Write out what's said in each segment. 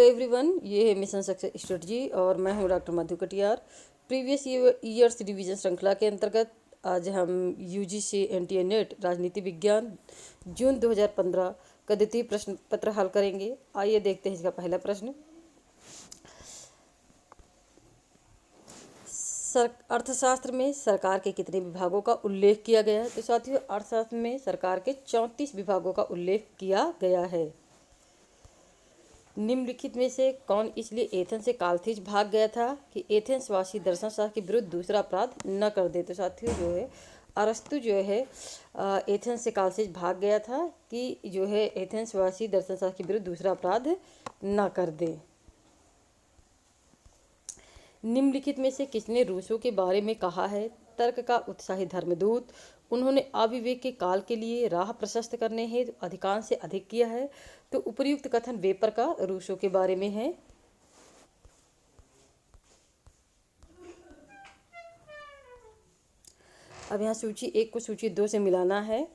Everyone, ये है mission success strategy और मैं हूँ डॉक्टर मधु कटियार। प्रीवियस ईयर्स रिवीजन श्रृंखला के अंतर्गत आज हम यूजीसी एनटीए नेट राजनीति विज्ञान जून 2015 का द्वितीय प्रश्न पत्र हल करेंगे। आइए देखते हैं इसका पहला प्रश्न। अर्थशास्त्र में सरकार के कितने विभागों का उल्लेख किया गया है? तो साथियों, अर्थशास्त्र में सरकार के 34 विभागों का उल्लेख किया गया है। निम्नलिखित में से कौन इसलिए एथेंस से कार्थेज भाग गया था कि एथेंस वासी दर्शनशास्त्र के विरुद्ध दूसरा अपराध न कर दे? तो साथियों, जो है अरस्तु जो है एथेंस से कार्थेज भाग गया था कि जो है एथेंस वासी दर्शनशास्त्र के विरुद्ध दूसरा अपराध न कर दे। निम्नलिखित में से किसने रूसो के बारे में कहा है? तर्क का उत्साही धर्मदूत। उन्होंने अविवेक के काल के लिए राह प्रशस्त करने हेतु अधिकांश से अधिक किया है। तो उपर्युक्त कथन वेपर का रूसो के बारे में है। अब यहाँ सूची 1 को सूची 2 से मिलाना है।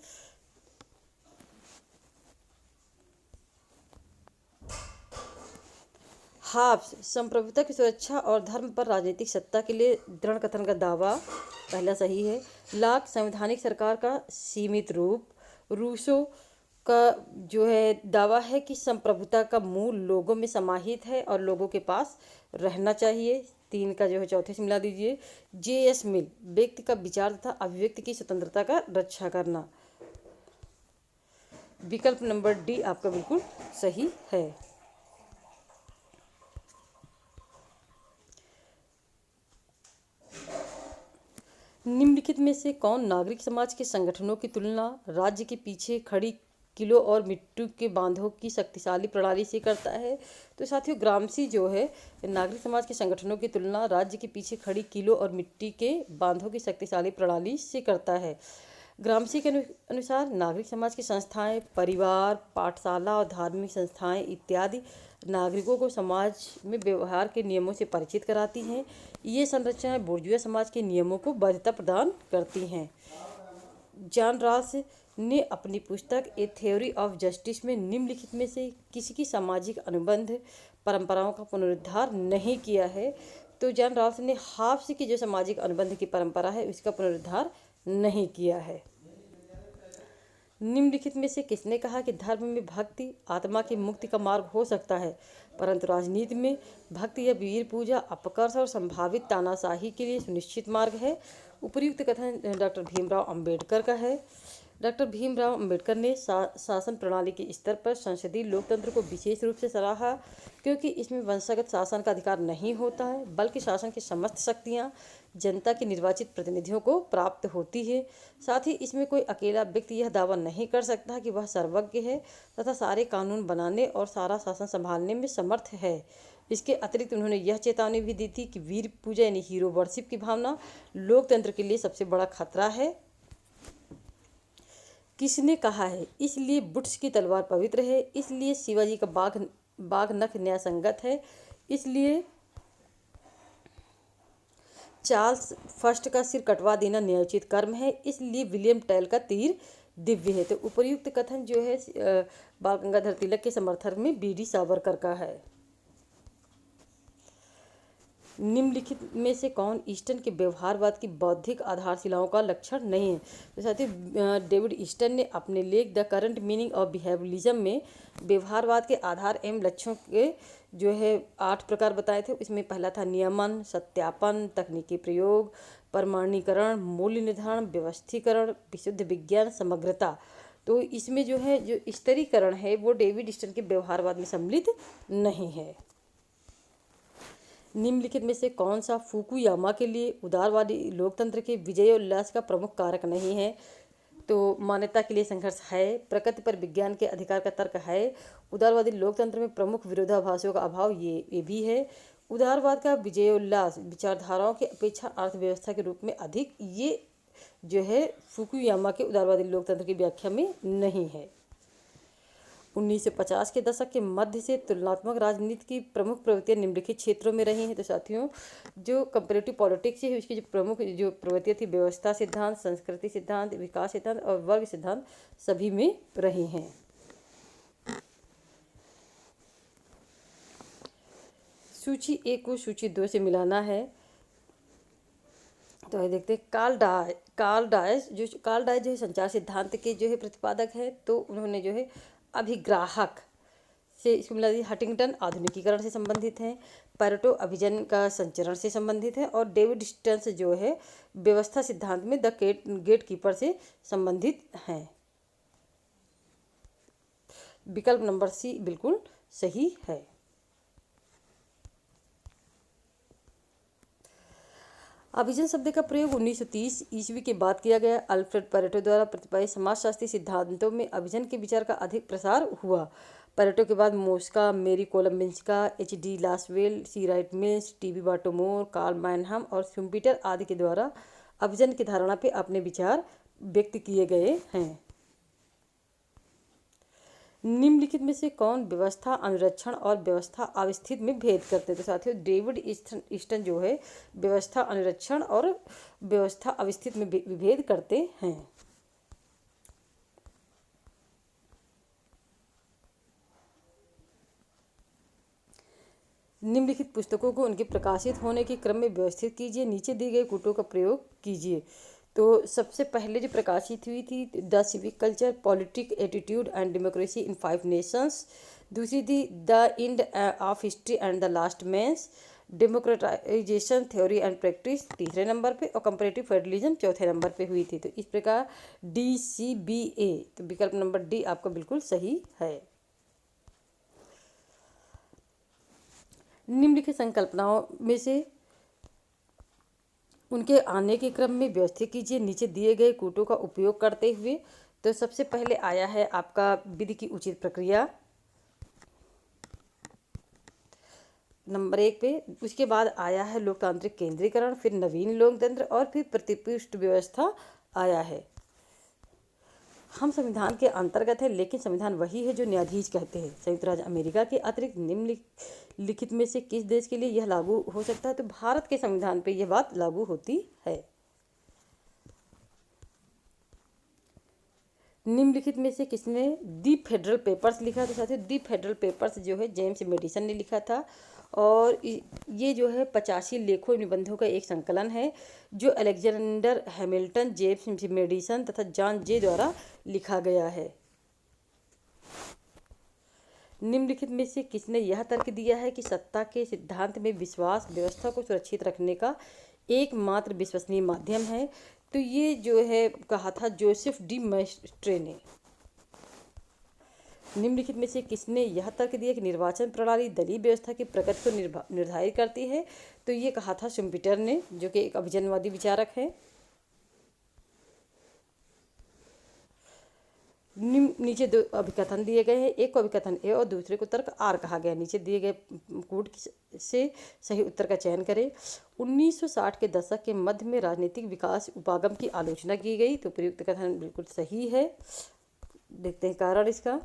हाब्स संप्रभुता की सुरक्षा और धर्म पर राजनीतिक सत्ता के लिए दृढ़ कथन का दावा, पहला सही है। लाक संवैधानिक सरकार का सीमित रूप। रूसो का जो है दावा है कि संप्रभुता का मूल लोगों में समाहित है और लोगों के पास रहना चाहिए। 3 का जो है चौथे से मिला दीजिए। J.S. मिल व्यक्ति का विचार तथा अभिव्यक्ति की स्वतंत्रता का रक्षा करना। विकल्प नंबर डी आपका बिल्कुल सही है। निम्नलिखित में से कौन नागरिक समाज के संगठनों की तुलना राज्य के पीछे खड़ी किलों और मिट्टी के बांधों की शक्तिशाली प्रणाली से करता है? तो साथियों, ग्रामसी जो है नागरिक समाज के संगठनों की तुलना राज्य के पीछे खड़ी किलों और मिट्टी के बांधों की शक्तिशाली प्रणाली से करता है। ग्रामसी के अनुसार नागरिक समाज की संस्थाएं, परिवार, पाठशाला और धार्मिक संस्थाएं इत्यादि नागरिकों को समाज में व्यवहार के नियमों से परिचित कराती हैं। ये संरचनाएं बुर्जुआ समाज के नियमों को वैधता प्रदान करती हैं। जॉन रॉस ने अपनी पुस्तक ए थ्योरी ऑफ जस्टिस में निम्नलिखित में से किसी की सामाजिक अनुबंध परंपराओं का पुनरुद्धार नहीं किया है? तो जॉन रॉस ने हाब्स की जो सामाजिक अनुबंध की परंपरा है उसका पुनरुद्धार नहीं किया है। निम्नलिखित में से किसने कहा कि धर्म में भक्ति आत्मा की मुक्ति का मार्ग हो सकता है, परंतु राजनीति में भक्ति या वीर पूजा अपकर्ष और संभावित तानाशाही के लिए सुनिश्चित मार्ग है? उपर्युक्त कथन डॉक्टर भीमराव अंबेडकर का है। डॉक्टर भीमराव अंबेडकर ने शासन प्रणाली के स्तर पर संसदीय लोकतंत्र को विशेष रूप से सराहा, क्योंकि इसमें वंशगत शासन का अधिकार नहीं होता है, बल्कि शासन की समस्त शक्तियां जनता के निर्वाचित प्रतिनिधियों को प्राप्त होती है। साथ ही इसमें कोई अकेला व्यक्ति यह दावा नहीं कर सकता कि वह सर्वज्ञ है तथा सारे कानून बनाने और सारा शासन संभालने में समर्थ है। इसके अतिरिक्त उन्होंने यह चेतावनी भी दी थी कि वीर पूजा यानी हीरो वर्शिप की भावना लोकतंत्र के लिए सबसे बड़ा खतरा है। किसने कहा है? इसलिए बुट्स की तलवार पवित्र है, इसलिए शिवाजी का बाघ नख न्यायसंगत है, इसलिए चार्ल्स फर्स्ट का सिर कटवा देना न्यायोचित कर्म है, इसलिए विलियम टेल का तीर दिव्य है। तो उपर्युक्त कथन जो है बाल गंगाधर तिलक के समर्थन में बी.डी. सावरकर का है। निम्नलिखित में से कौन ईस्टर्न के व्यवहारवाद की बौद्धिक आधारशिलाओं का लक्षण नहीं है? तो साथियों, डेविड ईस्टर्न ने अपने लेख the current meaning of behaviourism में व्यवहारवाद के आधार एवं लक्ष्यों के जो है 8 प्रकार बताए थे। इसमें पहला था नियमन, सत्यापन, तकनीकी प्रयोग, प्रमाणीकरण, मूल्य निर्धारण, व्यवस्थीकरण, विशुद्ध विज्ञान, समग्रता। तो इसमें जो है जो स्तरीकरण है वो डेविड ईस्टर्न के व्यवहारवाद में सम्मिलित नहीं है। निम्नलिखित में से कौन सा फुकुयामा के लिए उदारवादी लोकतंत्र के विजयोल्लास का प्रमुख कारक नहीं है? तो मान्यता के लिए संघर्ष है, प्रकृति पर विज्ञान के अधिकार का तर्क है, उदारवादी लोकतंत्र में प्रमुख विरोधाभासों का अभाव ये भी है, उदारवाद का विजयोल्लास विचारधाराओं की अपेक्षा अर्थव्यवस्था के रूप में अधिक, ये जो है फुकुयामा के उदारवादी लोकतंत्र की व्याख्या में नहीं है। 1950 के दशक के मध्य से तुलनात्मक राजनीति की प्रमुख प्रवृत्तियां निम्नलिखित क्षेत्रों में रही हैं। तो साथियों, जो कंपेरेटिव पॉलिटिक्स है उसकी जो प्रमुख जो प्रवृत्तियां थी व्यवस्था सिद्धांत, संस्कृति सिद्धांत, विकास सिद्धांत और वर्ग सिद्धांत सभी में रही हैं। सूची ए को सूची 2 से मिलाना है। तो ये देखते हैं कार्ल डाइस जो है संचार सिद्धांत के जो है प्रतिपादक है। तो उन्होंने जो है अभिग्राहक से इसको मिला दिया। हंटिंगटन आधुनिकीकरण से संबंधित है। पैरेटो अभिजन का संचरण से संबंधित है। और डेविड स्टन्स जो है व्यवस्था सिद्धांत में द गेट कीपर से संबंधित हैं। विकल्प नंबर सी बिल्कुल सही है। अभिजन शब्द का प्रयोग 1930 ईस्वी के बाद किया गया। अल्फ्रेड पैरेटो द्वारा प्रतिपादित समाजशास्त्री सिद्धांतों में अभिजन के विचार का अधिक प्रसार हुआ। पैरेटो के बाद Mosca, Mary Kolumbinska, H D. Lasswell, C. Wright Mills, T B. Baltimore, Karl Mannheim और शुम्पीटर आदि के द्वारा अभिजन की धारणा पे अपने विचार व्यक्त किए गए हैं। निम्नलिखित में से कौन व्यवस्था अनुरक्षण और व्यवस्था अवस्थित में भेद करते हैं? तो साथियों डेविड ईस्टन जो है व्यवस्था अनुरक्षण और व्यवस्था अवस्थित में विभेद करते हैं। निम्नलिखित पुस्तकों को उनके प्रकाशित होने के क्रम में व्यवस्थित कीजिए। नीचे दिए गए कूटों का प्रयोग कीजिए। तो सबसे पहले जो प्रकाशित हुई थी the civic culture, politic attitude and democracy in 5 nations. दूसरी थी the end of history and the last mans, democratisation theory and practice तीसरे नंबर पे, और कंपैरेटिव फेडरलिज्म चौथे नंबर पे हुई थी। तो इस प्रकार DCBA, तो विकल्प नंबर डी आपका बिल्कुल सही है। निम्नलिखित संकल्पनाओं में से उनके आने के क्रम में व्यवस्थित कीजिए नीचे दिए गए कूटों का उपयोग करते हुए। तो सबसे पहले आया है आपका विधि की उचित प्रक्रिया नंबर 1 पे। उसके बाद आया है लोकतांत्रिक केंद्रीकरण, फिर नवीन लोकतंत्र और फिर प्रतिपुष्ट व्यवस्था आया है। हम संविधान के अंतर्गत है, लेकिन संविधान वही है जो न्यायाधीश कहते हैं। संयुक्त राज्य अमेरिका के अतिरिक्त निम्नलिखित में से किस देश के लिए यह लागू हो सकता है? तो भारत के संविधान पे यह बात लागू होती है। निम्नलिखित में से किसने दी फेडरल पेपर्स लिखा? तो साथियों दी फेडरल पेपर्स जो है जेम्स मेडिसन ने लिखा था। और ये जो है 85 लेखों निबंधों का एक संकलन है जो अलेक्जेंडर हैमिल्टन, जेम्स मेडिसन तथा जॉन जे द्वारा लिखा गया है। निम्नलिखित में से किसने यह तर्क दिया है कि सत्ता के सिद्धांत में विश्वास व्यवस्था को सुरक्षित रखने का एकमात्र विश्वसनीय माध्यम है? तो ये जो है कहा था जोसेफ डी मैस्ट्रे ने। निम्नलिखित में से किसने यह तर्क दिया कि निर्वाचन प्रणाली दलीय व्यवस्था की प्रकृति को निर्धारित करती है? तो ये कहा था शुम्पीटर ने, जो कि एक अभिजनवादी विचारक है। नीचे 2 अभिकथन दिए गए हैं, एक को अभिकथन ए और दूसरे को तर्क आर कहा गया। नीचे दिए गए कूट से सही उत्तर का चयन करें। 1960 के दशक के मध्य में राजनीतिक विकास उपागम की आलोचना की गई। तो प्रयुक्त कथन बिल्कुल सही है। देखते हैं कारण इसका।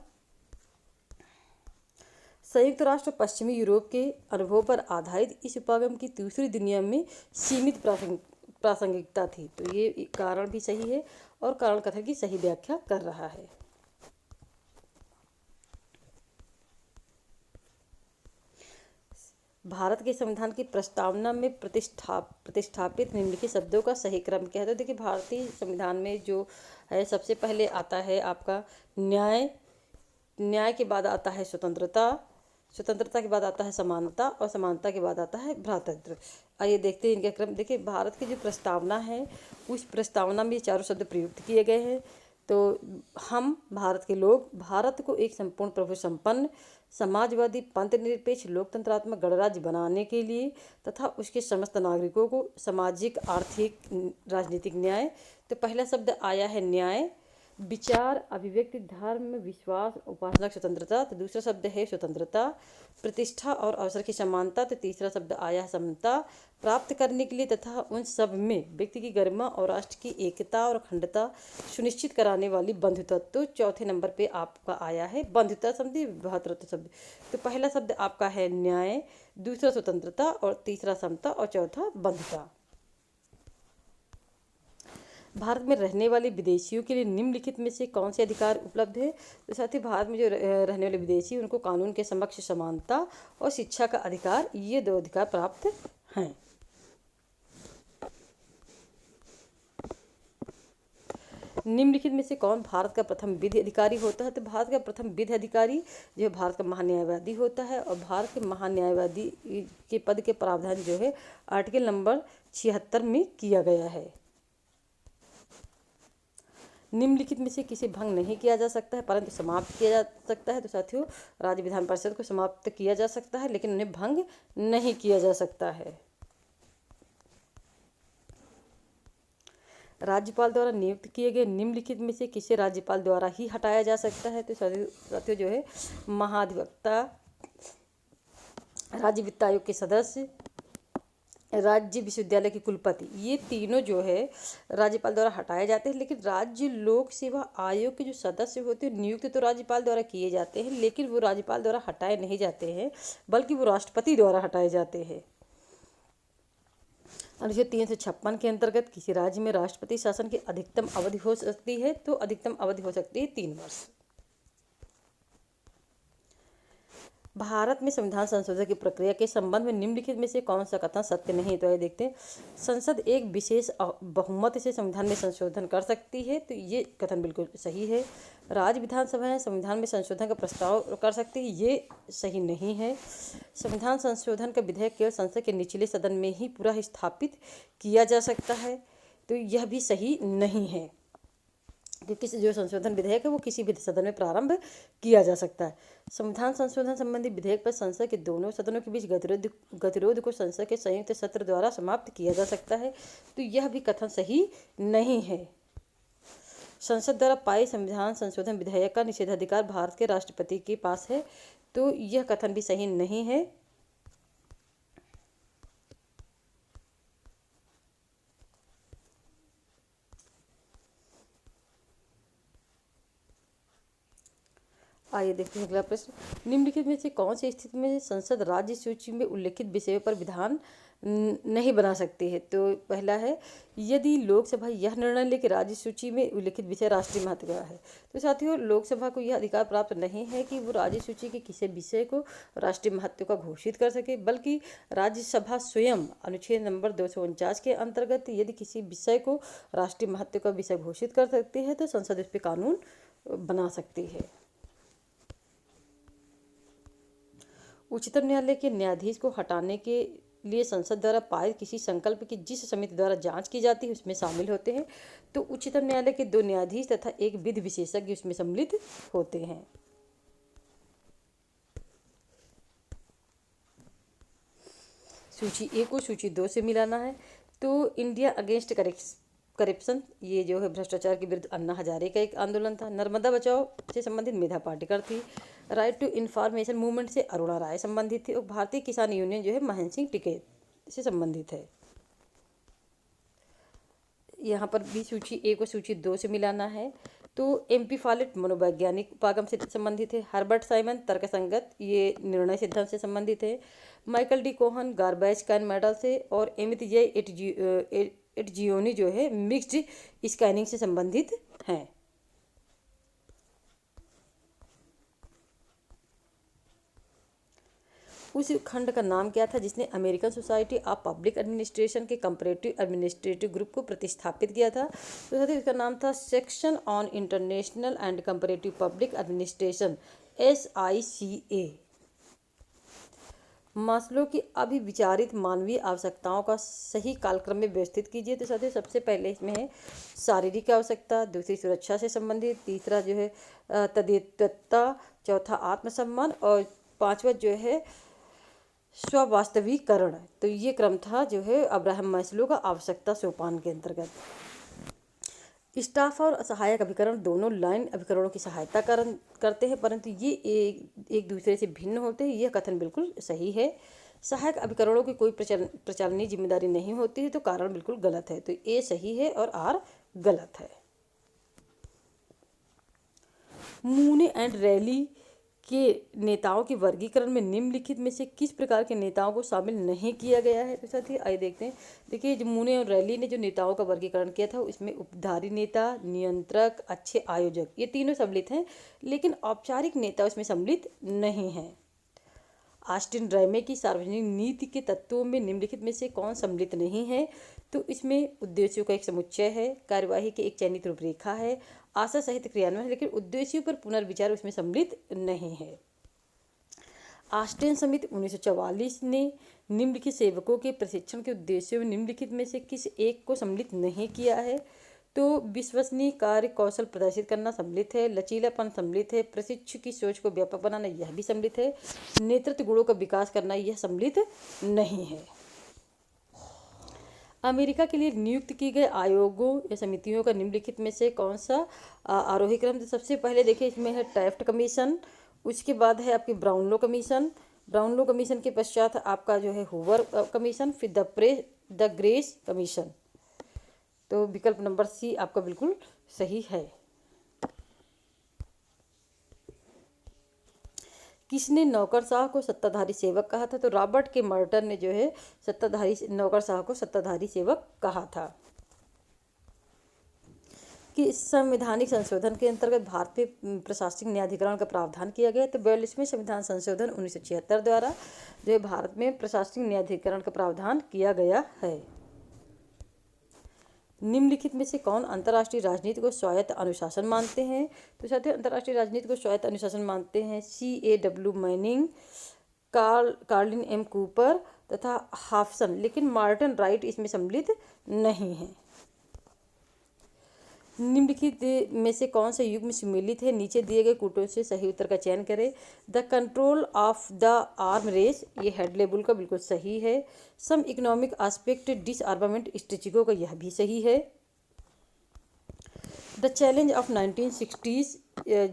संयुक्त राष्ट्र पश्चिमी यूरोप के अनुभव पर आधारित इस उपागम की दूसरी दुनिया में सीमित प्रासंगिकता थी। तो ये कारण भी सही है और कारण कथन की सही व्याख्या कर रहा है। भारत के संविधान की प्रस्तावना में प्रतिष्ठापित निम्नलिखित शब्दों का सही क्रम क्या है? तो देखिए भारतीय संविधान में जो है सबसे पहले आता है आपका न्याय, न्याय के बाद आता है स्वतंत्रता, स्वतंत्रता के बाद आता है समानता और समानता के बाद आता है भ्रातृत्व। आइए देखते हैं इनका क्रम। देखिए भारत की जो प्रस्तावना है उस प्रस्तावना में ये चारों शब्द प्रयुक्त किए गए हैं। तो हम भारत के लोग भारत को एक संपूर्ण प्रभु संपन्न समाजवादी पंथ निरपेक्ष लोकतंत्रात्मक गणराज्य बनाने के लिए तथा उसके समस्त नागरिकों को सामाजिक आर्थिक राजनीतिक न्याय। तो पहला शब्द आया है न्याय, विचार अभिव्यक्ति धर्म विश्वास उपासना स्वतंत्रता। तो दूसरा शब्द है स्वतंत्रता, प्रतिष्ठा और अवसर की समानता। तो तीसरा शब्द आया है समता प्राप्त करने के लिए तथा उन सब में व्यक्ति की गरिमा और राष्ट्र की एकता और अखंडता सुनिश्चित कराने वाली बंधुत्व। तो चौथे नंबर पे आपका आया है बंधुत्व शब्द भ्रातृत्व शब्द। तो पहला शब्द आपका है न्याय, दूसरा स्वतंत्रता और तीसरा समता और चौथा बंधुता। भारत में रहने वाले विदेशियों के लिए निम्नलिखित में से कौन से अधिकार उपलब्ध है? तो साथ ही भारत में जो रहने वाले विदेशी उनको कानून के समक्ष समानता और शिक्षा का अधिकार, ये दो अधिकार प्राप्त हैं। निम्नलिखित में से कौन भारत का प्रथम विधि अधिकारी होता है? तो भारत का प्रथम विधि अधिकारी जो है भारत का महान्यायवादी होता है, और भारत के महान्यायवादी के पद के प्रावधान जो है आर्टिकल नंबर 76 में किया गया है। निम्नलिखित में से किसे भंग नहीं किया जा सकता है परंतु समाप्त किया जा सकता है? तो साथियों, राज्य विधान परिषद को समाप्त किया जा सकता है लेकिन उन्हें भंग नहीं किया जा सकता है। राज्यपाल द्वारा नियुक्त किए गए निम्नलिखित में से किसे राज्यपाल द्वारा ही हटाया जा सकता है? तो साथियों जो है महाधिवक्ता, राज्य वित्त आयोग के सदस्य, राज्य विश्वविद्यालय के कुलपति, ये तीनों जो है राज्यपाल द्वारा हटाए जाते हैं। लेकिन राज्य लोक सेवा आयोग के जो सदस्य होते हैं नियुक्त तो राज्यपाल द्वारा किए जाते हैं, लेकिन वो राज्यपाल द्वारा हटाए नहीं जाते हैं बल्कि वो राष्ट्रपति द्वारा हटाए जाते हैं। अनुच्छेद 356 के अंतर्गत किसी राज्य में राष्ट्रपति शासन की अधिकतम अवधि हो सकती है? तो अधिकतम अवधि हो सकती है 3 वर्ष। भारत में संविधान संशोधन की प्रक्रिया के संबंध में निम्नलिखित में से कौन सा कथन सत्य नहीं? तो ये देखते हैं, संसद एक विशेष बहुमत से संविधान में संशोधन कर सकती है, तो ये कथन बिल्कुल सही है। राज्य विधानसभाएं संविधान में संशोधन का प्रस्ताव कर सकती है, ये सही नहीं है। संविधान संशोधन का विधेयक केवल संसद के निचले सदन में ही पूरा स्थापित किया जा सकता है, तो यह भी सही नहीं है, क्योंकि जो संशोधन विधेयक है वो किसी भी सदन में प्रारंभ किया जा सकता है। संविधान संशोधन संबंधी विधेयक पर संसद के दोनों सदनों के बीच गतिरोध को संसद के संयुक्त सत्र द्वारा समाप्त किया जा सकता है, तो यह भी कथन सही नहीं है। संसद द्वारा पाए संविधान संशोधन विधेयक का निषेधाधिकार भारत के राष्ट्रपति के पास है, तो यह कथन भी सही नहीं है। आइए देखते हैं अगला प्रश्न। निम्नलिखित में से कौन सी स्थिति में संसद राज्य सूची में उल्लिखित विषयों पर विधान नहीं बना सकती है? तो पहला है, यदि लोकसभा यह निर्णय ले कि राज्य सूची में उल्लिखित विषय राष्ट्रीय महत्व का है। तो साथियों, लोकसभा को यह अधिकार प्राप्त नहीं है कि वो राज्य सूची के किसी विषय को राष्ट्रीय महत्व का घोषित कर सके, बल्कि राज्यसभा स्वयं अनुच्छेद नंबर 249 के अंतर्गत यदि किसी विषय को राष्ट्रीय महत्व का विषय घोषित कर सकती है तो संसद उस पर कानून बना सकती है। उच्चतम न्यायालय के न्यायाधीश को हटाने के लिए संसद द्वारा पारित किसी संकल्प की जिस समिति द्वारा जांच की जाती है उसमें शामिल होते हैं, तो उच्चतम न्यायालय के 2 न्यायाधीश तथा एक विधि विशेषज्ञ उसमें सम्मिलित होते हैं। सूची ए को सूची 2 से मिलाना है। तो इंडिया अगेंस्ट करप्शन, ये जो है भ्रष्टाचार के विरुद्ध अन्ना हजारे का एक आंदोलन था। नर्मदा बचाओ से संबंधित मेधा पाटेकर थी। राइट टू इन्फॉर्मेशन मूवमेंट से अरुणा राय संबंधित थी, और भारतीय किसान यूनियन जो है महेंद्र सिंह टिकैत से संबंधित है। यहाँ पर भी सूची ए को सूची 2 से मिलाना है। तो MP फॉलेट मनोवैज्ञानिक उपागम से संबंधित है। हर्बर्ट साइमन तर्कसंगत, ये निर्णय सिद्धांत से संबंधित है। Michael D Cohen garbage can model से, और एमित जे एटजियोनी जो है मिक्स्ड स्कैनिंग से संबंधित हैं। उस खंड का नाम क्या था जिसने American society of public administration के कंपैरेटिव एडमिनिस्ट्रेटिव ग्रुप को प्रतिस्थापित किया था? तो साथियों, इसका नाम था section on international and comparative public administration, SICA। Maslow की अभिविचारित मानवीय आवश्यकताओं का सही कालक्रम में व्यवस्थित कीजिए। तो साथियों, सबसे पहले इसमें है शारीरिक आवश्यकता, दूसरी सुरक्षा से संबंधित, तीसरा जो है तदेतरता, चौथा आत्मसम्मान, और पांचवा जो है स्ववास्तविकरण। तो ये क्रम था जो है अब्राहम मास्लो का आवश्यकता सोपान के अंतर्गत। स्टाफ और सहायक अभिकरण दोनों लाइन अभिकरणों की सहायता करते हैं, परंतु ये एक दूसरे से भिन्न होते हैं, यह कथन बिल्कुल सही है। सहायक अभिकरणों की कोई प्रचालनीय जिम्मेदारी नहीं होती है, तो कारण बिल्कुल गलत है। तो ए सही है और आर गलत है। मूने एंड रैली के नेताओं के वर्गीकरण में निम्नलिखित में से किस प्रकार के नेताओं को शामिल नहीं किया गया है। तो साथ ही आइए देखते हैं। देखिए, जो मूने और रैली ने जो नेताओं का वर्गीकरण किया था उसमें उपधारी नेता, नियंत्रक, अच्छे आयोजक, ये तीनों सम्मिलित हैं, लेकिन औपचारिक नेता उसमें सम्मिलित नहीं है। ऑस्टिन रैमे की सार्वजनिक नीति के तत्वों में निम्नलिखित में से कौन सम्मिलित नहीं है। तो इसमें उद्देश्यों का एक समुच्चय है, कार्यवाही की एक चयनित रूपरेखा है, आशा सहित क्रियान्वयन है, लेकिन उद्देश्यों पर पुनर्विचार उसमें सम्मिलित नहीं है। ऑस्टिन समिति 1944 ने निम्नलिखित सेवकों के प्रशिक्षण के उद्देश्यों में निम्नलिखित में से किस एक को सम्मिलित नहीं किया है। तो विश्वसनीय कार्य कौशल प्रदर्शित करना सम्मिलित है, लचीलापन सम्मिलित है, प्रशिक्षु की सोच को व्यापक बनाना यह भी सम्मिलित है, नेतृत्व गुणों का विकास करना यह सम्मिलित नहीं है। अमेरिका के लिए नियुक्त की गए आयोगों या समितियों का निम्नलिखित में से कौन सा आरोही क्रम। तो सबसे पहले देखिए, इसमें है टैफ्ट कमीशन, उसके बाद है आपकी ब्राउनलो कमीशन, ब्राउनलो कमीशन के पश्चात आपका जो है हूवर कमीशन, फिर द ग्रेस कमीशन। तो विकल्प नंबर सी आपका बिल्कुल सही है। किसने नौकरशाह को सत्ताधारी सेवक कहा था। तो रॉबर्ट के मर्टन ने जो है नौकरशाह को सत्ताधारी सेवक कहा था। कि संवैधानिक संशोधन के अंतर्गत भारत में प्रशासनिक न्यायाधिकरण का प्रावधान किया गया। तो 42वें संविधान संशोधन 1976 द्वारा जो है भारत में प्रशासनिक न्यायाधिकरण का प्रावधान किया गया है। निम्नलिखित में से कौन अंतर्राष्ट्रीय राजनीति को स्वायत्त अनुशासन मानते हैं। तो साथियों, अंतर्राष्ट्रीय राजनीति को स्वायत्त अनुशासन मानते हैं CAW Manning, Carlin M Cooper तथा हाफसन, लेकिन मार्टिन राइट इसमें सम्मिलित नहीं है। निम्नलिखित में से कौन सा युग्म सम्मिलित है। नीचे दिए गए कूटों से सही उत्तर का चयन करें। The control of the arm race, ये हेडलेबुल का बिल्कुल सही है। सम इकोनॉमिक एस्पेक्ट डिसआर्मामेंट स्ट्रेटेजिको का यह भी सही है। The challenge of 1960s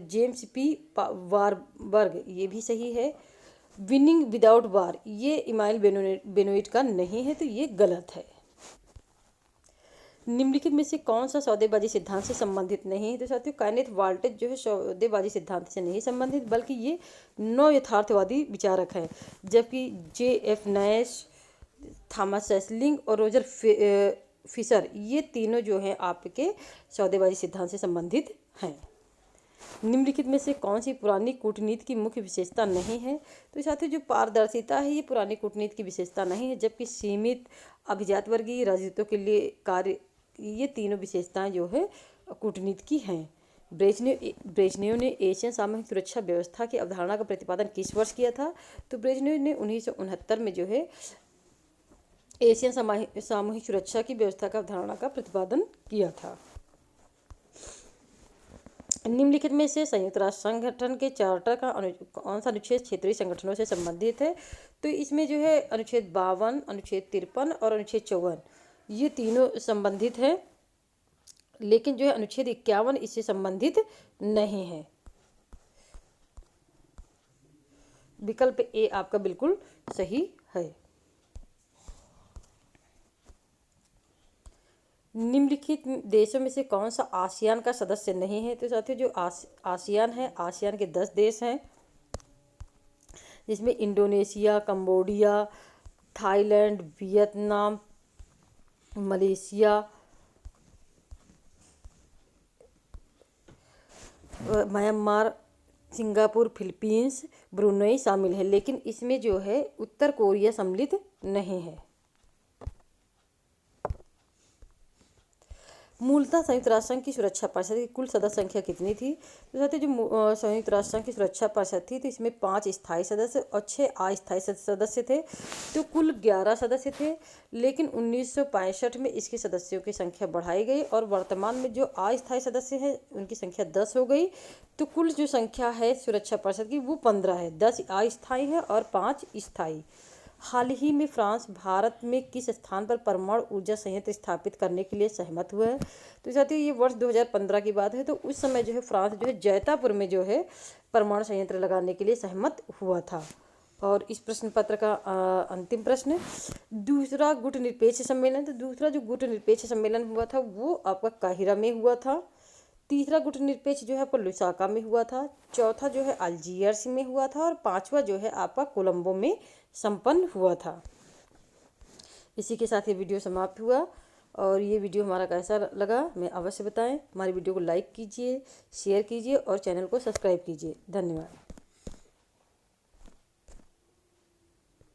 James P Warburg, ये भी सही है। विनिंग विदाउट वार, ये इमाइल बेनोइट का नहीं है, तो ये गलत है। निम्नलिखित में से कौन सा सौदेबाजी सिद्धांत से संबंधित नहीं है। तो साथियों, काइनेथ वाल्टेज जो है सौदेबाजी सिद्धांत से नहीं संबंधित, बल्कि ये नौ यथार्थवादी विचारक हैं, जबकि JF नैश, थॉमस सेसलिंग और रोजर फिशर, ये तीनों जो हैं आपके सौदेबाजी सिद्धांत से संबंधित हैं। निम्नलिखित में से कौन सी पुरानी कूटनीति की मुख्य विशेषता नहीं है। तो साथियों, जो पारदर्शिता है ये पुरानी कूटनीति की विशेषता नहीं है, जबकि सीमित, अभिजात वर्गीय, राजदूतों के लिए कार्य, ये तीनों विशेषताएं जो है कूटनीति की हैं। ब्रेजनेव ने एशियन सामूहिक सुरक्षा व्यवस्था की अवधारणा का प्रतिपादन किस वर्ष किया था। तो ब्रेजनेव ने 1969 में जो है एशियन सामूहिक सुरक्षा की व्यवस्था का अवधारणा का प्रतिपादन किया था। निम्नलिखित में से संयुक्त राष्ट्र संगठन के चार्टर का कौन सा अनुच्छेद क्षेत्रीय संगठनों से संबंधित है। तो इसमें जो है अनुच्छेद 52, अनुच्छेद 53 और अनुच्छेद 54, ये तीनों संबंधित हैं, लेकिन जो है अनुच्छेद 51 इससे संबंधित नहीं है। विकल्प ए आपका बिल्कुल सही है। निम्नलिखित देशों में से कौन सा आसियान का सदस्य नहीं है। तो साथियों, जो आसियान है, आसियान के 10 देश हैं, जिसमें Indonesia, Cambodia, Thailand, Vietnam, Malaysia, Myanmar, Singapore, Philippines, Brunei शामिल है, लेकिन इसमें जो है उत्तर कोरिया सम्मिलित नहीं है। मूलतः संयुक्त राष्ट्र संघ की सुरक्षा परिषद की कुल सदस्य संख्या कितनी थी। तो साथियों, जो संयुक्त राष्ट्र संघ की सुरक्षा परिषद थी, तो इसमें 5 स्थायी सदस्य और 6 अस्थायी सदस्य थे, तो कुल 11 सदस्य थे। लेकिन 1965 में इसके सदस्यों की संख्या बढ़ाई गई और वर्तमान में जो अस्थायी सदस्य हैं उनकी संख्या 10 हो गई। तो कुल जो संख्या है सुरक्षा परिषद की वो 15 है, 10 अस्थायी है और 5 स्थायी। हाल ही में फ्रांस भारत में किस स्थान पर परमाणु ऊर्जा संयंत्र स्थापित करने के लिए सहमत हुआ है। तो साथियों, ये वर्ष 2015 की बात है। तो उस समय जो है फ्रांस जो है जैतापुर में जो है परमाणु संयंत्र लगाने के लिए सहमत हुआ था। और इस प्रश्न पत्र का अंतिम प्रश्न, दूसरा गुट निरपेक्ष सम्मेलन। तो दूसरा जो गुट निरपेक्ष सम्मेलन हुआ था वो आपका काहिरा में हुआ था। तीसरा गुटनिरपेक्ष जो है आपका लुसाका में हुआ था, चौथा जो है अल्जीयर्स में हुआ था और पांचवा जो है आपका कोलंबो में संपन्न हुआ था। इसी के साथ ये वीडियो समाप्त हुआ। और ये वीडियो हमारा कैसा लगा मैं अवश्य बताएं। हमारी वीडियो को लाइक कीजिए, शेयर कीजिए और चैनल को सब्सक्राइब कीजिए। धन्यवाद।